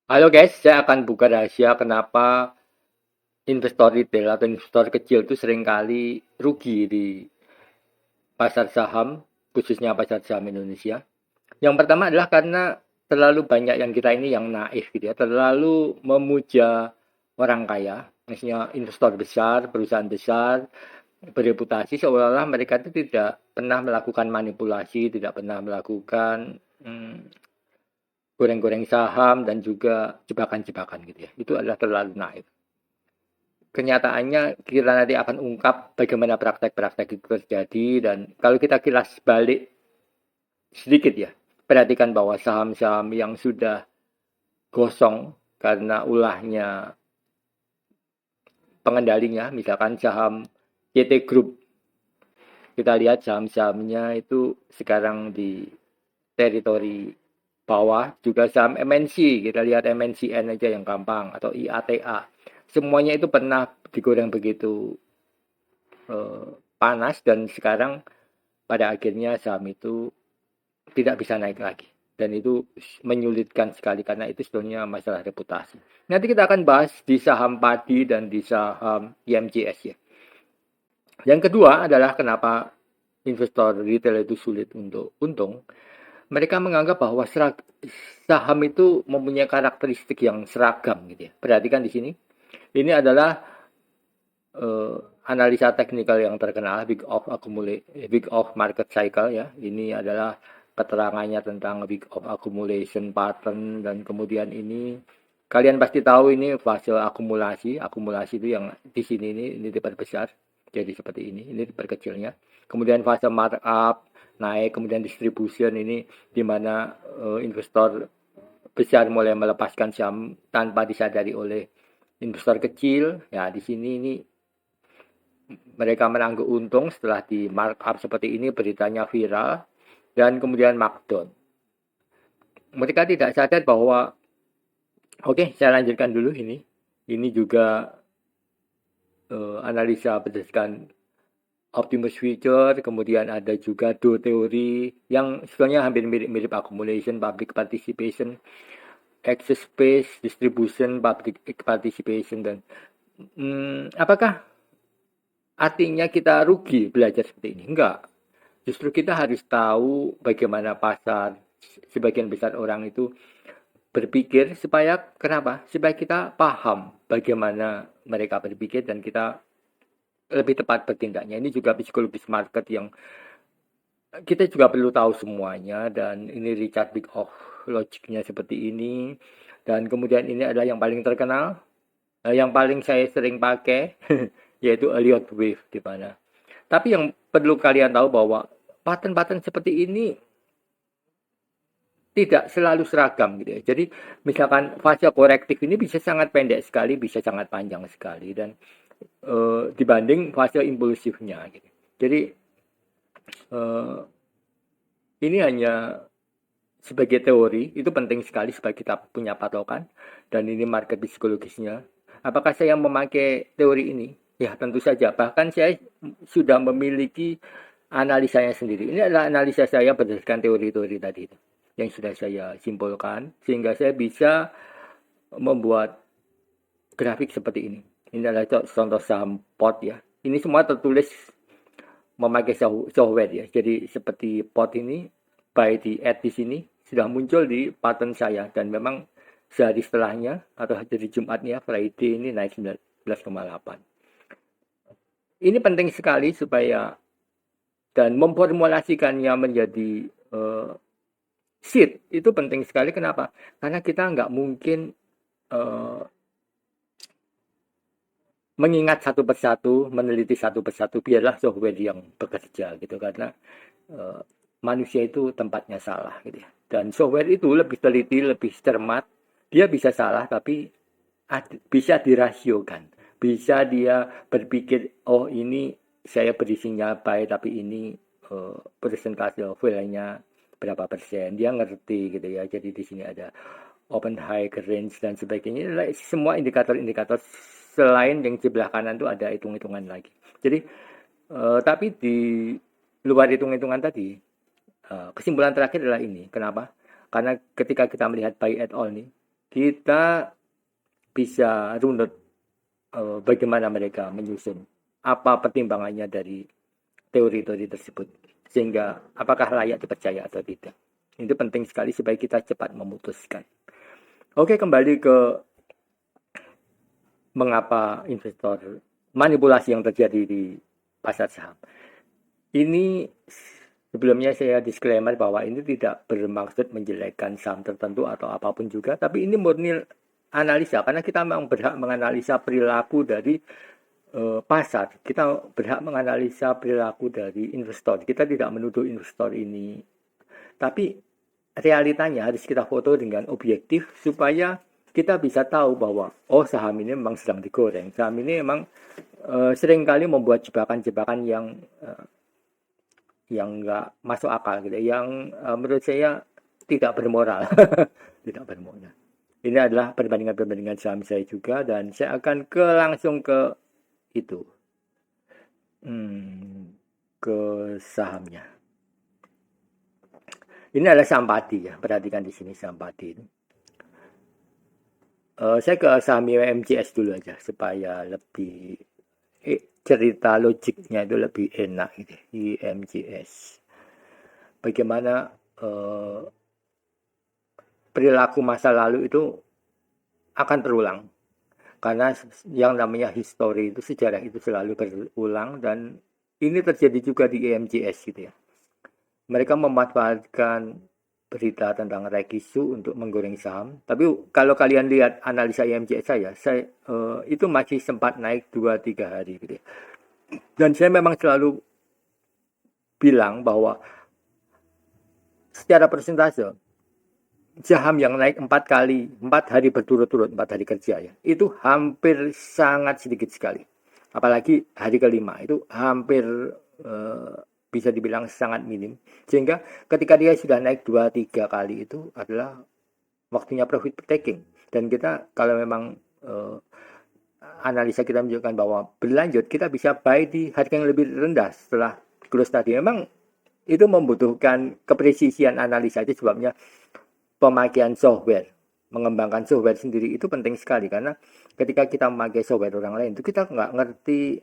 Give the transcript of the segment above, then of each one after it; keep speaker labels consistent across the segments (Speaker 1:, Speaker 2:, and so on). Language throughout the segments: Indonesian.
Speaker 1: Halo guys, saya akan buka rahasia kenapa investor retail atau investor kecil itu seringkali rugi di pasar saham, khususnya pasar saham Indonesia. Yang pertama adalah karena terlalu banyak yang kita ini yang naif gitu ya, terlalu memuja orang kaya, maksudnya investor besar, perusahaan besar, bereputasi seolah-olah mereka itu tidak pernah melakukan manipulasi, tidak pernah melakukan goreng-goreng saham dan juga jebakan-jebakan gitu ya. Itu adalah terlalu naif. Kenyataannya kita nanti akan ungkap bagaimana praktek-praktek itu terjadi dan kalau kita kilas balik sedikit ya, perhatikan bahwa saham-saham yang sudah gosong karena ulahnya pengendalinya, misalkan saham CT Group, kita lihat saham-sahamnya itu sekarang di teritori bawah, juga saham MNC, kita lihat MNCN aja yang gampang, atau IATA. Semuanya itu pernah digoreng begitu panas dan sekarang pada akhirnya saham itu tidak bisa naik lagi. Dan itu menyulitkan sekali karena itu sebetulnya masalah reputasi. Nanti kita akan bahas di saham padi dan di saham IMCS ya. Yang kedua adalah kenapa investor retail itu sulit untuk untung. Mereka menganggap bahwa saham itu mempunyai karakteristik yang seragam gitu ya. Perhatikan di sini. Ini adalah eh, analisa teknikal yang terkenal Week of Market Cycle ya. Ini adalah keterangannya tentang Week of Accumulation Pattern dan kemudian ini kalian pasti tahu ini fase akumulasi. Akumulasi itu yang di sini ini diperbesar jadi seperti ini diperkecilnya. Kemudian fase markup naik, kemudian distribution ini di mana investor besar mulai melepaskan saham tanpa disadari oleh investor kecil. Ya, di sini ini mereka menangguk untung setelah di markup seperti ini, beritanya viral dan kemudian markdown. Mereka tidak sadar bahwa oke, saya lanjutkan dulu ini. Ini juga analisa berdasarkan Optimus Future, kemudian ada juga Do teori yang sebenarnya hampir mirip-mirip accumulation, public participation, access space, distribution, public participation dan apakah artinya kita rugi belajar seperti ini? Enggak. Justru kita harus tahu bagaimana pasar sebagian besar orang itu berpikir supaya kenapa? Supaya kita paham bagaimana mereka berpikir dan kita lebih tepat bertindaknya. Ini juga psikologis market yang kita juga perlu tahu semuanya dan ini Richard Bikoff logiknya seperti ini dan kemudian ini adalah yang paling terkenal yang paling saya sering pakai yaitu Elliott Wave di mana. Tapi yang perlu kalian tahu bahwa pattern-pattern seperti ini tidak selalu seragam gitu ya. Jadi misalkan fase korektif ini bisa sangat pendek sekali, bisa sangat panjang sekali dan dibanding fase impulsifnya gitu. Jadi eh, ini hanya sebagai teori, itu penting sekali supaya kita punya patokan dan ini market psikologisnya. Apakah saya memakai teori ini? Ya tentu saja. Bahkan saya sudah memiliki analisanya sendiri. Ini adalah analisa saya berdasarkan teori-teori tadi itu yang sudah saya simpulkan sehingga saya bisa membuat grafik seperti ini. Ini adalah contoh saham pot ya. Ini semua tertulis memakai software ya. Jadi seperti pot ini by di add di sini sudah muncul di pattern saya dan memang sehari setelahnya atau hari Jumatnya Friday ini naik 19,8. Ini penting sekali supaya dan memformulasikannya menjadi sheet itu penting sekali. Kenapa? Karena kita nggak mungkin uh, mengingat satu persatu, meneliti satu persatu, biarlah software yang bekerja gitu karena uh, manusia itu tempatnya salah gitu ya. Dan software itu lebih teliti, lebih cermat, dia bisa salah tapi bisa dirasiokan. Bisa dia berpikir, oh ini saya beri sinyal baik tapi ini persentase filenya berapa persen. Dia ngerti gitu ya. Jadi di sini ada open high range dan sebagainya. Semua indikator-indikator selain yang sebelah kanan itu ada hitung-hitungan lagi. Jadi tapi di luar hitung-hitungan tadi kesimpulan terakhir adalah ini. Kenapa? Karena ketika kita melihat buy at all nih, kita bisa runut bagaimana mereka menyusun, apa pertimbangannya dari teori-teori tersebut, sehingga apakah layak dipercaya atau tidak. Itu penting sekali supaya kita cepat memutuskan. Oke, kembali ke mengapa investor manipulasi yang terjadi di pasar saham. Ini sebelumnya saya disclaimer bahwa ini tidak bermaksud menjelekkan saham tertentu atau apapun juga, tapi ini murni analisa, karena kita memang berhak menganalisa perilaku dari pasar. Kita berhak menganalisa perilaku dari investor. Kita tidak menuduh investor ini, tapi realitanya harus kita foto dengan objektif supaya kita bisa tahu bahwa saham ini memang sedang digoreng. Saham ini memang seringkali membuat jebakan-jebakan yang nggak masuk akal gitu, yang menurut saya tidak bermoral. Tidak bermoral. Ini adalah perbandingan-perbandingan saham saya juga, dan saya akan langsung ke itu, ke sahamnya. Ini adalah saham padi ya, perhatikan di sini saham padi ini. Saya ke saham IMCS dulu aja supaya lebih cerita logiknya itu lebih enak gitu. IMCS. Bagaimana perilaku masa lalu itu akan terulang. Karena yang namanya histori itu, sejarah itu selalu berulang, dan ini terjadi juga di IMCS gitu ya. Mereka memanfaatkan berita tentang Rekisu untuk menggoreng saham. Tapi kalau kalian lihat analisa IMCS saya itu masih sempat naik 2-3 hari gitu ya. Dan saya memang selalu bilang bahwa secara persentase saham yang naik 4 hari berturut-turut, 4 hari kerja ya, itu hampir sangat sedikit sekali. Apalagi hari kelima itu hampir bisa dibilang sangat minim. Sehingga ketika dia sudah naik 2-3 kali itu adalah waktunya profit taking. Dan kita kalau memang analisa kita menunjukkan bahwa berlanjut, kita bisa buy di harga yang lebih rendah setelah close tadi. Memang itu membutuhkan kepresisian analisa, itu sebabnya pemakaian software, mengembangkan software sendiri itu penting sekali, karena ketika kita memakai software orang lain itu kita nggak ngerti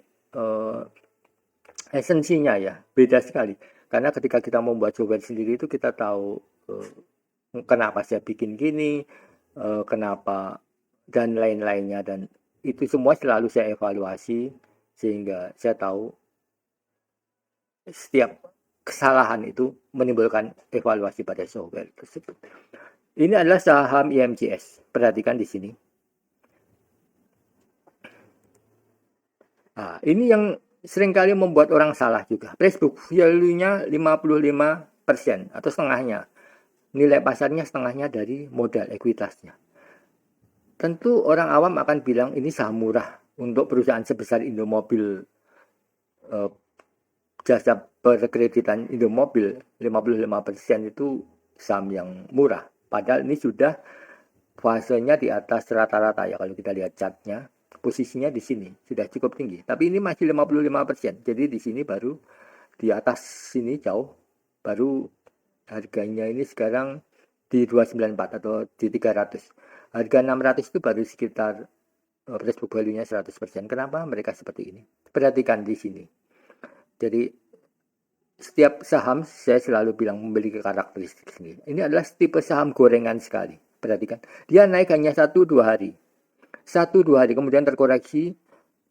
Speaker 1: esensinya ya, beda sekali. Karena ketika kita membuat software sendiri itu kita tahu kenapa saya bikin gini, kenapa dan lain-lainnya, dan itu semua selalu saya evaluasi sehingga saya tahu setiap kesalahan itu menimbulkan evaluasi pada software tersebut. Ini adalah saham IMCS. Perhatikan di sini. Nah, ini yang seringkali membuat orang salah juga. Facebook value-nya 55% atau setengahnya. Nilai pasarnya setengahnya dari modal ekuitasnya. Tentu orang awam akan bilang ini saham murah untuk perusahaan sebesar Indomobil, jasa perkreditan Indomobil 55% itu saham yang murah. Padahal ini sudah fasenya di atas rata-rata ya, kalau kita lihat chartnya. Posisinya di sini sudah cukup tinggi. Tapi ini masih 55%. Jadi di sini baru di atas sini jauh, baru harganya ini sekarang di 294 atau di 300. Harga 600 itu baru sekitar price book value-nya 100%. Kenapa mereka seperti ini? Perhatikan di sini. Jadi setiap saham saya selalu bilang memiliki karakteristik sendiri. Ini adalah tipe saham gorengan sekali. Perhatikan, dia naik hanya 1-2 hari. 1-2 hari kemudian terkoreksi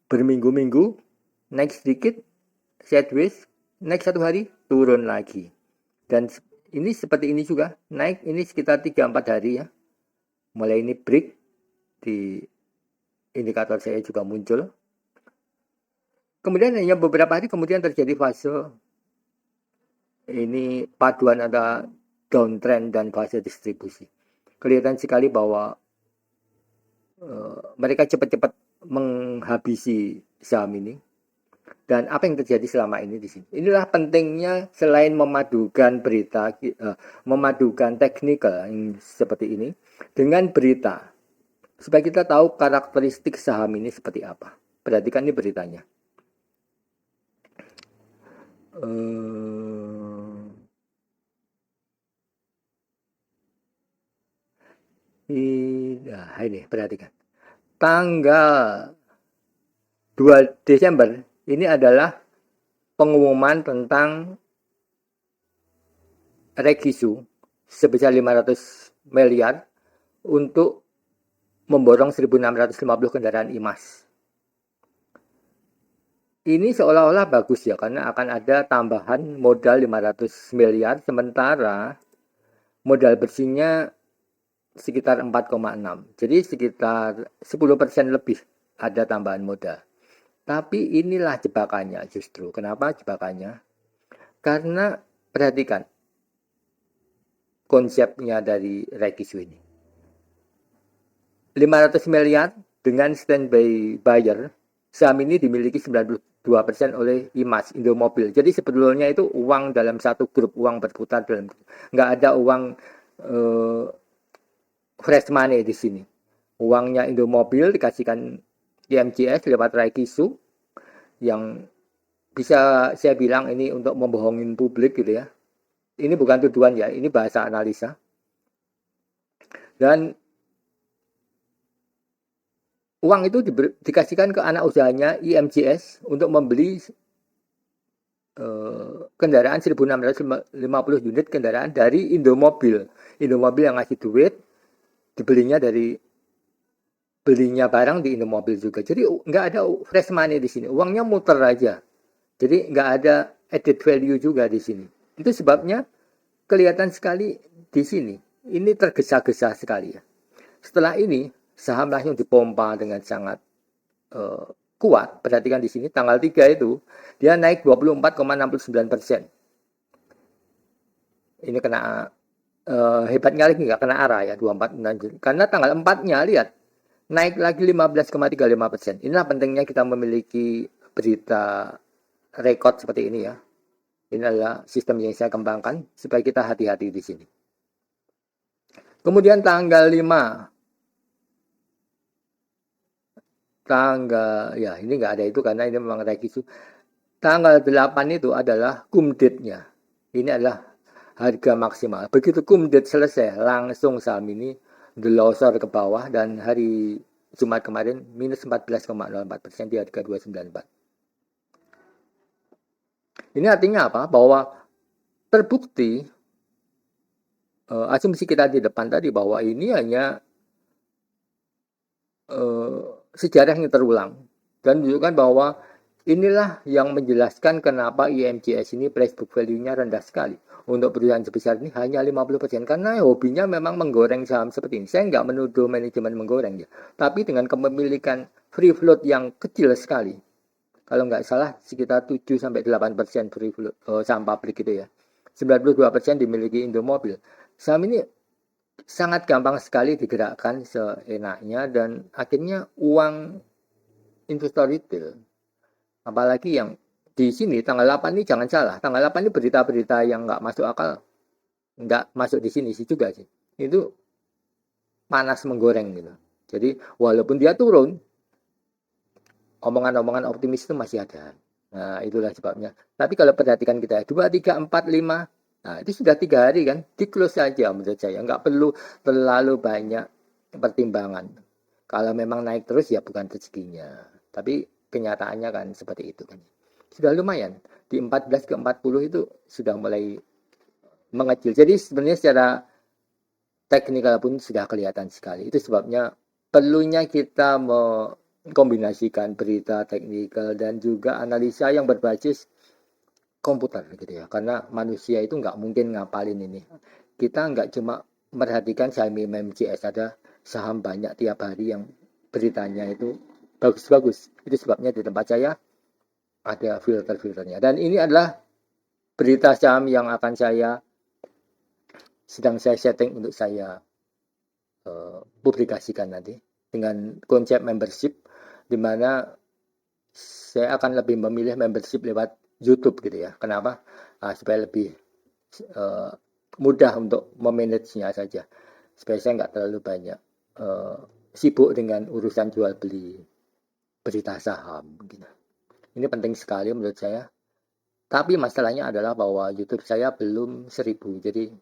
Speaker 1: berminggu-minggu, naik sedikit, sideways, naik 1 hari, turun lagi. Dan ini seperti ini juga, naik ini sekitar 3-4 hari ya. Mulai ini break, di indikator saya juga muncul. Kemudian hanya beberapa hari kemudian terjadi fase ini paduan antara downtrend dan fase distribusi. Kelihatan sekali bahwa mereka cepat-cepat menghabisi saham ini. Dan apa yang terjadi selama ini di sini? Inilah pentingnya selain memadukan berita, memadukan teknikal yang seperti ini dengan berita, supaya kita tahu karakteristik saham ini seperti apa. Perhatikan ini beritanya. Nah, ini perhatikan. Tanggal 2 Desember ini adalah pengumuman tentang Regisu sebesar 500 miliar untuk memborong 1.650 kendaraan IMAS. Ini seolah-olah bagus ya, karena akan ada tambahan modal 500 miliar, sementara modal bersihnya sekitar 4,6. Jadi sekitar 10% lebih ada tambahan modal. Tapi inilah jebakannya justru. Kenapa jebakannya? Karena perhatikan konsepnya dari Regisu ini. 500 miliar dengan standby buyer, saham ini dimiliki 92% oleh IMAS, Indomobil. Jadi sebetulnya itu uang dalam satu grup, uang berputar dalam grup. Nggak ada uang fresh money di sini. Uangnya Indomobil dikasihkan IMCS lewat Regisu, yang bisa saya bilang ini untuk membohongin publik gitu ya. Ini bukan tuduhan ya, ini bahasa analisa. Dan uang itu dikasihkan ke anak usahanya IMCS untuk membeli kendaraan 1.650 unit kendaraan dari Indomobil. Indomobil yang ngasih duit, dibelinya dari belinya barang di Indomobil juga. Jadi nggak ada fresh money di sini, uangnya muter aja. Jadi nggak ada added value juga di sini. Itu sebabnya kelihatan sekali di sini. Ini tergesa-gesa sekali ya. Setelah ini saham langsung dipompa dengan sangat kuat. Perhatikan di sini tanggal 3 itu dia naik 24,69%. Ini kena hebatnya lagi nggak kena arah ya 24. Karena tanggal 4-nya lihat naik lagi 15,35%. Inilah pentingnya kita memiliki berita rekod seperti ini ya. Ini adalah sistem yang saya kembangkan supaya kita hati-hati di sini. Kemudian tanggal 5, ya ini nggak ada itu karena ini memang Regisu. Tanggal 8 itu adalah kumdate-nya. Ini adalah harga maksimal. Begitu kumdate selesai, langsung saham ini delosor ke bawah dan hari Jumat kemarin minus 14,04% di harga 294. Ini artinya apa? Bahwa terbukti asumsi kita di depan tadi bahwa ini hanya sejarah yang terulang dan menunjukkan bahwa inilah yang menjelaskan kenapa IMCS ini price book value-nya rendah sekali. Untuk perusahaan sebesar ini hanya 50% karena hobinya memang menggoreng saham seperti ini. Saya nggak menuduh manajemen menggoreng ya, tapi dengan kepemilikan free float yang kecil sekali. Kalau nggak salah sekitar 7-8% free float saham publik itu ya. 92% dimiliki Indomobil. Saham ini sangat gampang sekali digerakkan seenaknya dan akhirnya uang investor retail. Apalagi yang di sini tanggal 8 ini jangan salah, tanggal 8 ini berita-berita yang nggak masuk akal, nggak masuk di sini sih juga sih. Itu panas menggoreng gitu. Jadi walaupun dia turun, omongan-omongan optimis itu masih ada. Nah itulah sebabnya. Tapi kalau perhatikan kita 2, 3, 4, 5, nah itu sudah 3 hari kan, di close saja menurut saya. Nggak perlu terlalu banyak pertimbangan. Kalau memang naik terus ya bukan rezekinya. Tapi kenyataannya kan seperti itu kan. Sudah lumayan. Di 14 ke 40 itu sudah mulai mengecil. Jadi sebenarnya secara teknikal pun sudah kelihatan sekali. Itu sebabnya perlunya kita mengkombinasikan berita teknikal dan juga analisa yang berbasis komputer gitu ya. Karena manusia itu nggak mungkin ngapalin ini. Kita nggak cuma merhatikan saham MMCS, ada saham banyak tiap hari yang beritanya itu bagus-bagus. Itu sebabnya di tempat saya ada filter-filternya. Dan ini adalah berita saham yang akan sedang saya setting untuk saya publikasikan nanti dengan konsep membership, di mana saya akan lebih memilih membership lewat YouTube gitu ya. Kenapa? Supaya lebih mudah untuk memanagenya saja. Supaya saya nggak terlalu banyak sibuk dengan urusan jual beli berita saham gitu. Ini penting sekali menurut saya. Tapi masalahnya adalah bahwa YouTube saya belum 1000. Jadi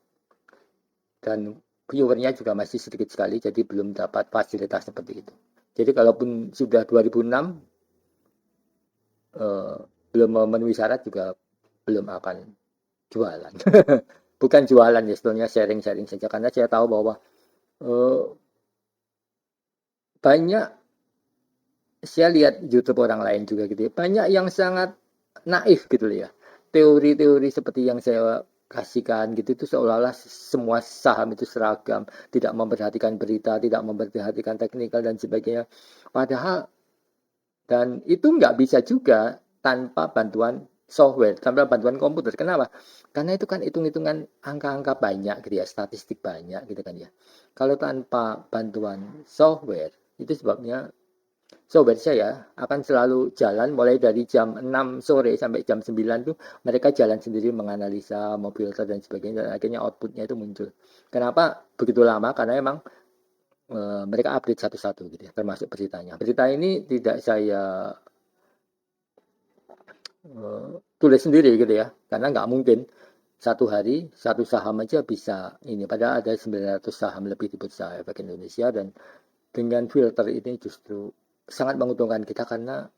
Speaker 1: dan viewernya juga masih sedikit sekali, jadi belum dapat fasilitas seperti itu. Jadi kalaupun sudah 2006 belum memenuhi syarat juga belum akan jualan. Bukan jualan ya, sebenarnya sharing-sharing saja karena saya tahu bahwa banyak, saya lihat YouTube orang lain juga gitu ya, banyak yang sangat naif gitu ya. Teori-teori seperti yang saya kasihkan gitu itu seolah-olah semua saham itu seragam, tidak memperhatikan berita, tidak memperhatikan teknikal dan sebagainya. Padahal dan itu nggak bisa juga tanpa bantuan software, tanpa bantuan komputer. Kenapa? Karena itu kan hitung-hitungan angka-angka banyak gitu ya, statistik banyak gitu kan ya. Kalau tanpa bantuan software, itu sebabnya software saya akan selalu jalan mulai dari jam 6 sore sampai jam 9 tuh mereka jalan sendiri menganalisa, mau filter dan sebagainya dan akhirnya outputnya itu muncul. Kenapa begitu lama? Karena emang mereka update satu-satu gitu ya, termasuk beritanya. Berita ini tidak saya tulis sendiri gitu ya, karena nggak mungkin satu hari satu saham aja bisa ini. Padahal ada 900 saham lebih di Bursa Efek Indonesia dan dengan filter ini justru sangat menguntungkan kita karena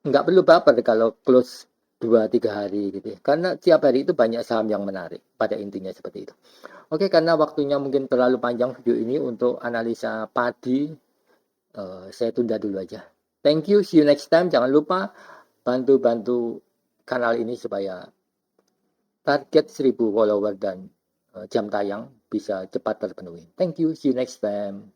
Speaker 1: nggak perlu baper kalau close 2-3 hari gitu ya. Karena tiap hari itu banyak saham yang menarik pada intinya seperti itu. Oke, karena waktunya mungkin terlalu panjang video ini untuk analisa padi, saya tunda dulu aja. Thank you, see you next time. Jangan lupa bantu-bantu kanal ini supaya target 1000 follower dan jam tayang bisa cepat terpenuhi. Thank you, see you next time.